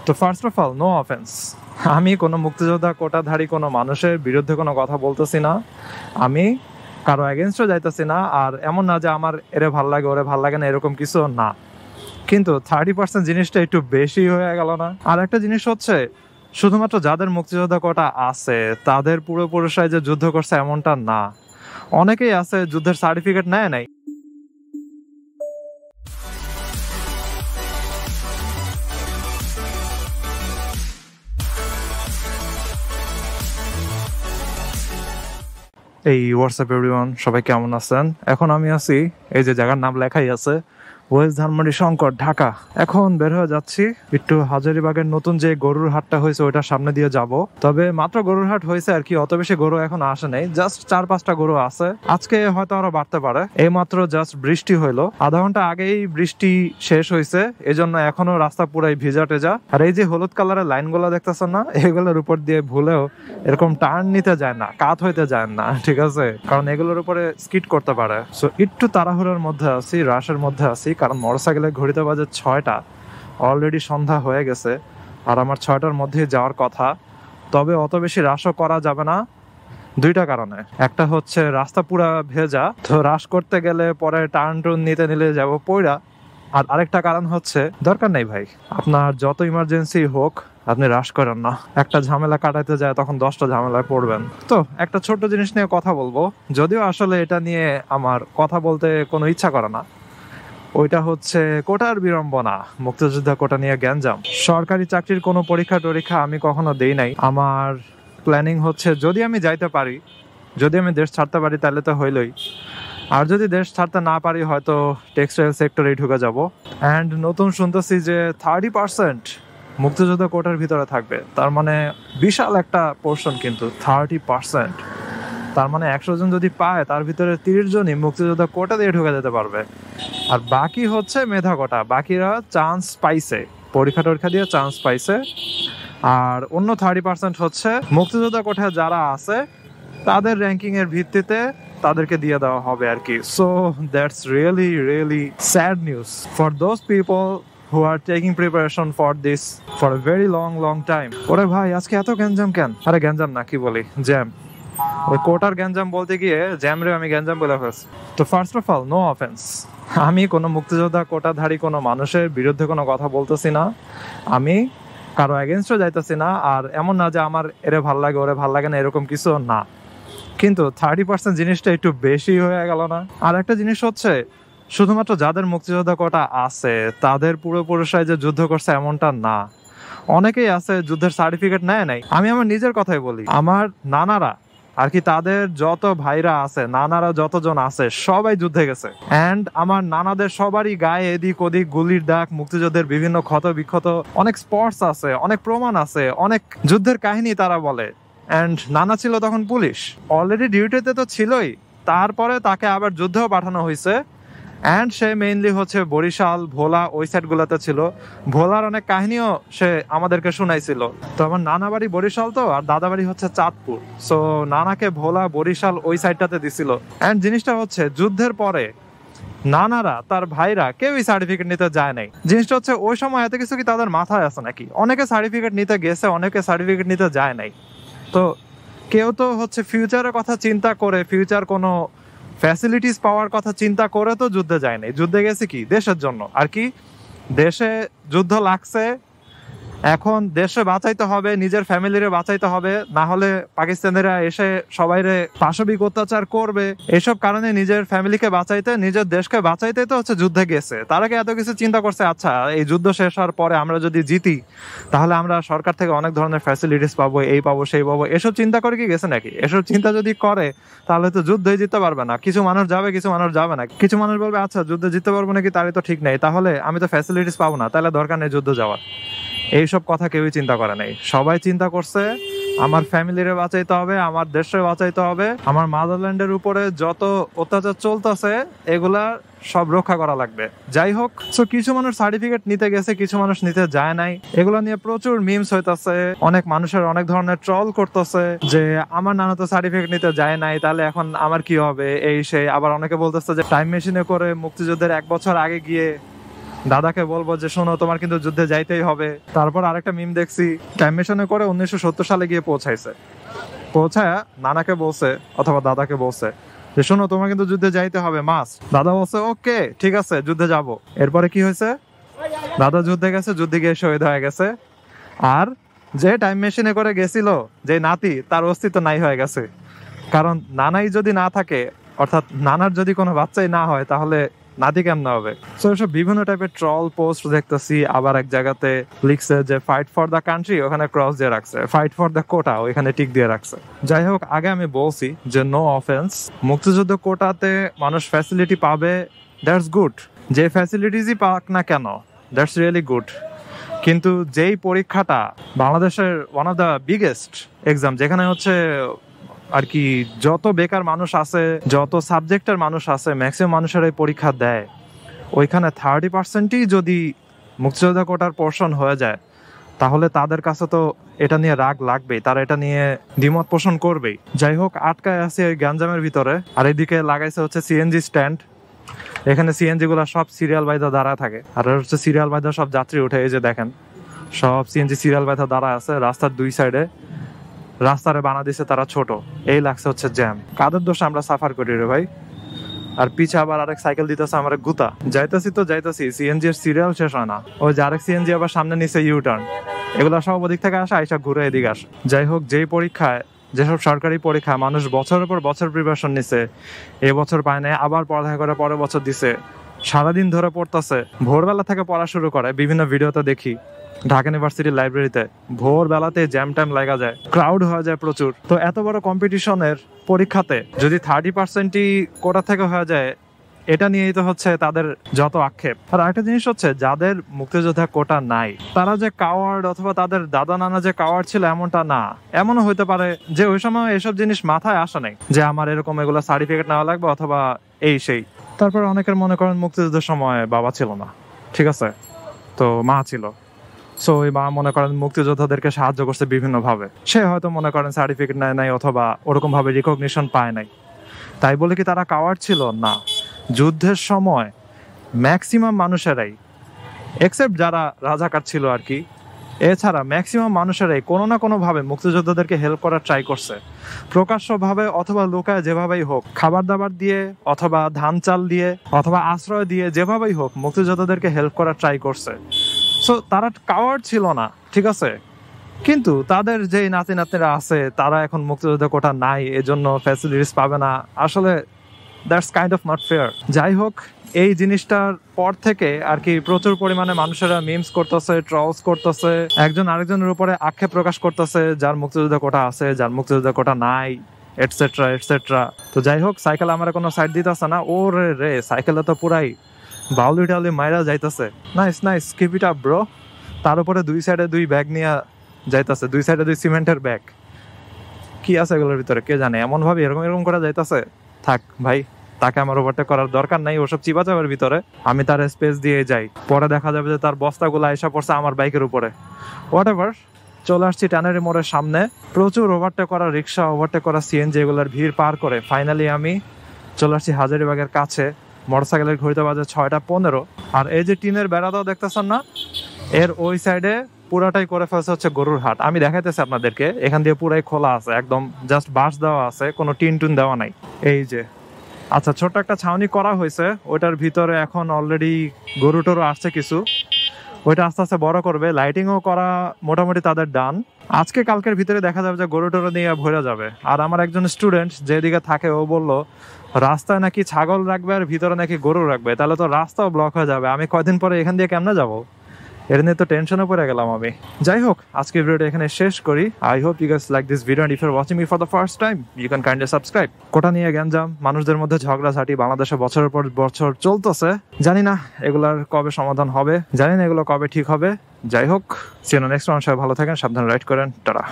তো first of all, no offence, আমি কোনো মুক্তিযোদ্ধা কোটাধারী কোনো মানুষের বিরুদ্ধে কোনো কথা বলতেছি না। আমি কারো এগেনস্টও যাইতেছি না। আর এমন না যে আমার এরে ভাল লাগে ওরে ভাল লাগে না, এরকম কিছু না। কিন্তু 30% জিনিসটা একটু বেশি হয়ে গেল না? আর একটা জিনিস হচ্ছে, শুধুমাত্র যাদের মুক্তিযোদ্ধা কোটা আছে তাদের পুরোপুরি যে যুদ্ধ করছে এমনটা না। অনেকেই আছে যুদ্ধের সার্টিফিকেট নেয় নাই। এই হোয়াটসঅ্যাপ এভরিওয়ান, সবাই কেমন আছেন? এখন আমি আছি এই যে জায়গার নাম লেখাই আছে, ওয়েস্ট ধানমন্ডি শঙ্কর, ঢাকা। এখন বের হয়ে যাচ্ছি একটু হাজারীবাগের নতুন যে গরুর হাটটা হয়েছে ওইটার সামনে দিয়ে যাব। তবে মাত্র গরুর হাট হয়েছে আর কি, অত বেশি গরু এখন আসে নাই, জাস্ট 4-5টা গরু আছে। আজকে হয়তো আরো বাড়তে পারে। এই মাত্র জাস্ট বৃষ্টি হইলো, আধা ঘন্টা আগেই বৃষ্টি শেষ হয়েছে, এজন্য এখনো রাস্তা পুরাই ভিজা টেজা। আর এই যে হলুদ কালারের লাইন গুলো দেখতেছেন না, এগুলোর উপর দিয়ে ভুলেও এরকম টার্ন নিতে যায় না, কাত হইতে যায় না, ঠিক আছে? কারণ এগুলোর উপরে স্কিড করতে পারে। সো একটু তাড়াহুড়োর মধ্যে আছি, রাশের মধ্যে আছি, কারণ মোটরসাইকেলের ঘড়িতে বাজে 6টা, অলরেডি সন্ধ্যা হয়ে গেছে। আর আমার 6টার মধ্যে যাওয়ার কথা। তবে অত বেশি রাশও করা যাবে না, দুইটা কারণে। একটা হচ্ছে রাস্তা পুরা ভেজা, তো রাশ করতে গেলে পরে টার্ন টুন নিতে নিলে যাবো পয়রা। আর আরেকটা কারণ হচ্ছে, দরকার নেই ভাই, আপনার যত ইমার্জেন্সি হোক আপনি রাশ করেন না। একটা ঝামেলা কাটাইতে যায় তখন 10টা ঝামেলায় পড়বেন। তো একটা ছোট্ট জিনিস নিয়ে কথা বলবো, যদিও আসলে এটা নিয়ে আমার কথা বলতে কোনো ইচ্ছা করে না। ওইটা হচ্ছে কোটার বিড়ম্বনা, মুক্তিযোদ্ধা কোটা নিয়ে গ্যাঞ্জাম। সরকারি চাকরির কোনো পরীক্ষা আমি কখনো দেই নাই। আমার প্ল্যানিং হচ্ছে, যদি আমি যাইতে পারি, যদি আমি দেশ ছাড়তে পারি তাহলে তো হইলই। আর যদি দেশ ছাড়তে না পারি হয়তো টেক্সটাইল সেক্টরেই ঢুকে যাব। অ্যান্ড নতুন শুনতেছি যে 30% মুক্তিযোদ্ধা কোটার ভিতরে থাকবে, তার মানে বিশাল একটা পোর্শন। কিন্তু 30%, তার মানে 100 জন যদি পায় তার ভিতরে 30 জনই মুক্তিযোদ্ধা কোটা দিয়ে ঢুকে যেতে পারবে। আর বাকি হচ্ছে মেধা কোটা, বাকিরা চান্স পাইছে, পরীক্ষা টরীক্ষা দিয়ে চান্স পাইছে। আর অন্য 30% হচ্ছে মুক্তিযোদ্ধা কোটায় যারা আছে তাদের র্যাঙ্কিং এর ভিত্তিতে তাদেরকে দিয়ে দেওয়া হবে আর কি। So that's really sad news for those people who are taking preparation for this for a very long time. ওরে ভাই, আজকে এত গ্যাঞ্জাম কেন? আরে গ্যাঞ্জাম না, কি বলি, জ্যাম। ওই কোটার গ্যাঞ্জাম বলতে গিয়ে জ্যাম রে আমি গ্যাঞ্জাম বলে ফেলছি। তো first of all, no offence, আমি কোনো মুক্তিযোদ্ধা কোটাধারী কোনো মানুষের বিরুদ্ধে কোনো কথা বলতেছি না। আমি কারো এগেনস্টও যাইতেছি না। আর এমন না যে আমার এরে ভাল লাগে ওরে ভাল লাগে না, এরকম কিছু না। কিন্তু 30% জিনিসটা একটু বেশি হয়ে গেল না? আর একটা জিনিস হচ্ছে, শুধুমাত্র যাদের মুক্তিযোদ্ধা কোটা আছে তাদের পুরোপুরি যে যুদ্ধ করছে এমনটা না। অনেকেই আছে যুদ্ধের সার্টিফিকেট নেয় নাই। আমি আমার নিজের কথাই বলি, আমার নানারা আর কি, তাদের যত ভাইরা আছে, নানারা যতজন আছে সবাই যুদ্ধে গেছে। অ্যান্ড আমার নানাদের সবারই গায়ে এদিক ওদিক গুলির দাগ, মুক্তিযুদ্ধের বিভিন্ন ক্ষত বিক্ষত অনেক স্পটস আছে, অনেক প্রমাণ আছে, অনেক যুদ্ধের কাহিনী তারা বলে। অ্যান্ড নানা ছিল তখন পুলিশ, অলরেডি ডিউটিতে তো ছিলই, তারপরে তাকে আবার যুদ্ধেও পাঠানো হয়েছে। অ্যান্ড সে মেইনলি হচ্ছে বরিশাল, ভোলা, ওই সাইড গুলাতে ছিল। ভোলার অনেক কাহিনীও সে আমাদেরকে শোনাইছিল। তো আমার নানা বাড়ি বরিশাল, তো আর দাদা বাড়ি হচ্ছে চাঁদপুর। সো নানাকে ভোলা, বরিশাল ওই সাইডটাতে দিছিল। অ্যান্ড জিনিসটা হচ্ছে, যুদ্ধের পরে নানারা তার ভাইরা কেউই সার্টিফিকেট নিতে যায় নাই। জিনিসটা হচ্ছে, ওই সময় এত কিছু কি তাদের মাথায় আছে নাকি? অনেকে সার্টিফিকেট নিতে গেছে, অনেকে সার্টিফিকেট নিতে যায় নাই। তো কেউ তো হচ্ছে ফিউচারের কথা চিন্তা করে, ফিউচার কোনো ফ্যাসিলিটিস পাওয়ার কথা চিন্তা করে তো যুদ্ধে যায় নাই। যুদ্ধে গেছে কি দেশের জন্য আর কি। দেশে যুদ্ধ লাগছে, এখন দেশে বাঁচাইতে হবে, নিজের ফ্যামিলিরে বাঁচাইতে হবে, না হলে পাকিস্তানিরা এসে সবাইরে পাশবিক অত্যাচার করবে। এসব কারণে নিজের ফ্যামিলিকে বাঁচাইতে, নিজের দেশকে বাঁচাইতে তো হচ্ছে যুদ্ধে গেছে। তার আগে এত কিছু চিন্তা করছে, আচ্ছা এই যুদ্ধ শেষ হওয়ার পরে আমরা যদি জিতি তাহলে আমরা সরকার থেকে অনেক ধরনের ফ্যাসিলিটিস পাবো, এই পাবো সেই পাবো। এসব চিন্তা করে কি গেছে নাকি? এসব চিন্তা যদি করে তাহলে তো যুদ্ধই জিততে পারবে না। কিছু মানুষ যাবে, কিছু মানুষ যাবে না। কিছু মানুষ বলবে, আচ্ছা যুদ্ধে জিততে পারবো নাকি তারই তো ঠিক নেই, তাহলে আমি তো ফ্যাসিলিটিস পাবো না, তাহলে দরকার নেই যুদ্ধ যাওয়ার। এইসব কথা কেউই চিন্তা করে নাই। সবাই চিন্তা করছে, আমার ফ্যামিলিরে বাঁচাইতে হবে, আমার দেশে বাঁচাইতে হবে, আমার মাদারল্যান্ডের উপরে যত অত্যাচার চলতেছে এগুলা সব রক্ষা করা লাগবে। যাই হোক, সো কিছু মানুষ সার্টিফিকেট নিতে গেছে, কিছু মানুষ নিতে যায় নাই। এগুলো নিয়ে প্রচুর মিমস হইতাছে, অনেক মানুষের অনেক ধরনের ট্রল করতেছে যে আমার নানা তো সার্টিফিকেট নিতে যায় নাই, তাহলে এখন আমার কি হবে, এই সেই। আবার অনেকে বলতেছে যে টাইম মেশিনে করে মুক্তিযুদ্ধের 1 বছর আগে গিয়ে দাদাকে বলবো যে শোনো তোমার কিন্তু যুদ্ধে যাইতেই হবে। তারপর আরেকটা মিম দেখছি, টাইম মেশিনে করে 1970 সালে গিয়ে পৌঁছাইছে, পৌঁছায় নানাকে বলছে অথবা দাদাকে বলছে যে শোনো তোমার কিন্তু যুদ্ধে যাইতে হবে মাস। দাদা বলছে ওকে ঠিক আছে যুদ্ধে যাব। এরপরে কি হয়েছে, দাদা যুদ্ধে গেছে, যুদ্ধে গিয়ে শহীদ হয়ে গেছে। আর যে টাইম মেশিনে করে গেছিল, যে নাতি, তার অস্তিত্ব নাই হয়ে গেছে। কারণ নানাই যদি না থাকে, অর্থাৎ নানার যদি কোনো বাচ্চাই না হয়, তাহলে নাতি কেমন হবে? সো এসব বিভিন্ন টাইপের ট্রল পোস্ট দেখতেছি। আবার এক জায়গাতে লিখছে যে ফাইট ফর দ্য কান্ট্রি, ওখানে ক্রস দিয়ে রাখছে, ফাইট ফর দ্য কোটা ওইখানে টিক দিয়ে রাখছে। যাই হোক, আগে আমি বলছি যে নো অফেন্স, মুক্তিযুদ্ধ কোটাতে মানুষ ফ্যাসিলিটি পাবে, দ্যাটস গুড। যে ফ্যাসিলিটিসই পাক না কেন, দ্যাটস রিয়েলি গুড। কিন্তু যেই পরীক্ষাটা বাংলাদেশের one of the biggest exam, যেখানে হচ্ছে আর কি যত বেকার মানুষ আছে, যত সাবজেক্টের মানুষ আছে, ম্যাক্সিমাম মানুষের এই পরীক্ষা দেয়, ওইখানে 30%ই যদি মুক্তিযোদ্ধা কোটার পোর্শন হয়ে যায়, তাহলে তাদের কাছে তো এটা নিয়ে রাগ লাগবেই, তারা এটা নিয়ে দ্বিমত পোষণ করবেই। যাই হোক, আটকায় আছে এই গ্যাঞ্জামের ভিতরে। আর এদিকে লাগাইছে হচ্ছে সিএনজি স্ট্যান্ড। এখানে সিএনজি গুলা সব সিরিয়াল বাইদা দাঁড়া থাকে, আর হচ্ছে সিরিয়াল বাইদা সব যাত্রী উঠে। এই যে দেখেন, সব সিএনজি সিরিয়াল বাইদা দাঁড়া আছে রাস্তার দুই সাইডে। রাস্তারে বানা দিছে তারা ছোট, এই লাগছে হচ্ছে জ্যাম। কাদের দোষে আমরা সাফার করি রে ভাই? আর পিছে আবার আরেক সাইকেল দিতেছে আমার গুতা। যাইতেছি সিএনজি এর সিরিয়াল শেষ হয় না। ওই যে আরেক সিএনজি আবার সামনে নিচে ইউটার্ন, এগুলা সব ওদিক থেকে আসে, আইসা ঘুরে এদিকে আসে। যাই হোক, যেই পরীক্ষায়, যেসব সরকারি পরীক্ষা মানুষ বছরের পর বছর প্রিপারেশন নিছে, এবছর পায় নাই, আবার পড়ালেখা করে পরের বছর দিছে, সারাদিন ধরে পড়তেছে, ভোরবেলা থেকে পড়া শুরু করে। বিভিন্ন ভিডিওতে দেখি ঢাকা ইউনিভার্সিটির লাইব্রেরিতে ভোরবেলাতে জ্যাম টাইম লাগা যায়, ক্রাউড হয়ে যায় প্রচুর। তো এত বড় কম্পিটিশনের পরীক্ষাতে যদি 30%ই কোটা থেকে হয়ে যায়, এটা নিয়েই তো হচ্ছে তাদের যত আক্ষেপ। আর একটা জিনিস হচ্ছে, যাদের মুক্তিযোদ্ধা কোটা নাই, তারা যে কাওয়ার্ড অথবা তাদের দাদা নানা যে কাওয়ার্ড ছিল এমনটা না। এমনও হইতে পারে যে ওই সময় এসব জিনিস মাথায় আসা নেই, যে আমার এরকম এগুলো সার্টিফিকেট নেওয়া লাগবে অথবা এই সেই। তারপর অনেকের মনে করেন মুক্তিযুদ্ধের সময় বাবা ছিল না, ঠিক আছে, তো মা ছিল। সো ওই মা মনে করেন মুক্তিযোদ্ধাদেরকে সাহায্য করছে বিভিন্ন ভাবে। সে হয়তো মনে করেন সার্টিফিকেট নেয় নাই অথবা ওরকম ভাবে রিকগনিশন পায় নাই। তাই বলে কি তারা কাওয়ার্ড ছিল? না। যুদ্ধের সময় ম্যাক্সিমাম মানুষেরাই, এক্সেপ্ট যারা রাজাকার ছিল আর কি, এছাড়া ম্যাক্সিমাম মানুষেরাই কোনো না কোনো ভাবে মুক্তিযোদ্ধাদেরকে হেল্প করার ট্রাই করছে, প্রকাশ্যভাবে অথবা লুকায়, যেভাবেই হোক, খাবার দাবার দিয়ে অথবা ধান চাল দিয়ে অথবা আশ্রয় দিয়ে, যেভাবেই হোক মুক্তিযোদ্ধাদেরকে হেল্প করার ট্রাই করছে। সো তারা কাওয়ার্ড ছিল না, ঠিক আছে। কিন্তু তাদের যে নাতি নাতনিরা আছে, তারা এখন মুক্তিযোদ্ধা কোটা নাই, এজন্য ফ্যাসিলিটিস পাবে না। আসলে that's kind of not fair. যাই হোক, এই জিনিসটার পর থেকে আর কি প্রচুর পরিমাণে মানুষেরা মিমস করতেছে, ট্রলস করতেছে, একজন আরেকজনের উপরে আক্ষেপ প্রকাশ করতেছে, যার মুক্তিযোদ্ধা কোটা আছে, যার মুক্তিযোদ্ধা কোটা নাই, এটসেট্রা এটসেট্রা। তো যাই হোক, সাইকেল আমার কোনো সাইড দিতেছে না। ও রে সাইকেলে তো পুরাই বাউলি টাউলি মাইরা যাইতেছে। Nice nice, keep it up bro. তার উপরে দুই সাইডে দুই ব্যাগ নিয়ে যাইতেছে, দুই সাইডে দুই সিমেন্টের ব্যাগ। কি আছে এগুলোর ভিতরে কে জানে? এমন ভাবে এরকম এরকম করে যাইতেছে। থাক ভাই, তাকে আমার ওভারটেক করার দরকার নাই, ওসব চিবাচাবের ভিতরে। আমি তার স্পেস দিয়ে যাই, পরে দেখা যাবে যে তার বস্তাগুলো আইসা পড়ছে আমার বাইকের উপরে। হোয়াট এভার, চলে আসছি ট্যানারি মোড়ের সামনে। প্রচুর ওভারটেক করা রিক্সা, ওভারটেক করা সিএনজি, এগুলোর ভিড় পার করে ফাইনালি আমি চলে আসছি হাজারীবাগের কাছে। মোটরসাইকেলের ঘড়িতে বাজে 6:15। আর এই যে টিনের বেড়া দাও দেখতেছেন না, এর ওই সাইডে পুরাটাই করে ফেলছে হচ্ছে গরুর হাট। আমি দেখাইতেছি আপনাদেরকে, এখান দিয়ে পুরাই খোলা আছে, একদম জাস্ট বাঁশ দেওয়া আছে, কোনো টিন টুন দেওয়া নাই। এই যে আচ্ছা, ছোট্ট একটা ছাউনি করা হয়েছে, ওইটার ভিতরে এখন অলরেডি গরু টরু আসছে কিছু, ওইটা আস্তে আস্তে বড় করবে। লাইটিংও করা মোটামুটি তাদের ডান। আজকে কালকের ভিতরে দেখা যাবে যে গরু টরু নিয়ে ভরে যাবে। আর আমার একজন স্টুডেন্ট যেদিকে থাকে, ও বললো রাস্তায় নাকি ছাগল রাখবে আর ভিতরে নাকি গরু রাখবে, তাহলে তো রাস্তাও ব্লক হয়ে যাবে। আমি কয়দিন পরে এখান দিয়ে কেমনে যাবো? এর নিয়ে তো টেনশনে পড়ে গেলাম আমি। যাই হোক, আজকের ভিডিওটা এখানে শেষ করি। I hope you guys like this video, and if you are watching me for the first time, you can kindly subscribe. Quota নিয়ে গ্যাঞ্জাম, মানুষদের মধ্যে ঝগড়াঝাটি বাংলাদেশে বছরের পর বছর চলতেছে। জানি না এগুলার কবে সমাধান হবে, জানি না এগুলো কবে ঠিক হবে। যাই হোক, সি ইউ নেক্সট ওয়ান। সবাই ভালো থাকেন, সাবধানে রাইড করেন, টাটা।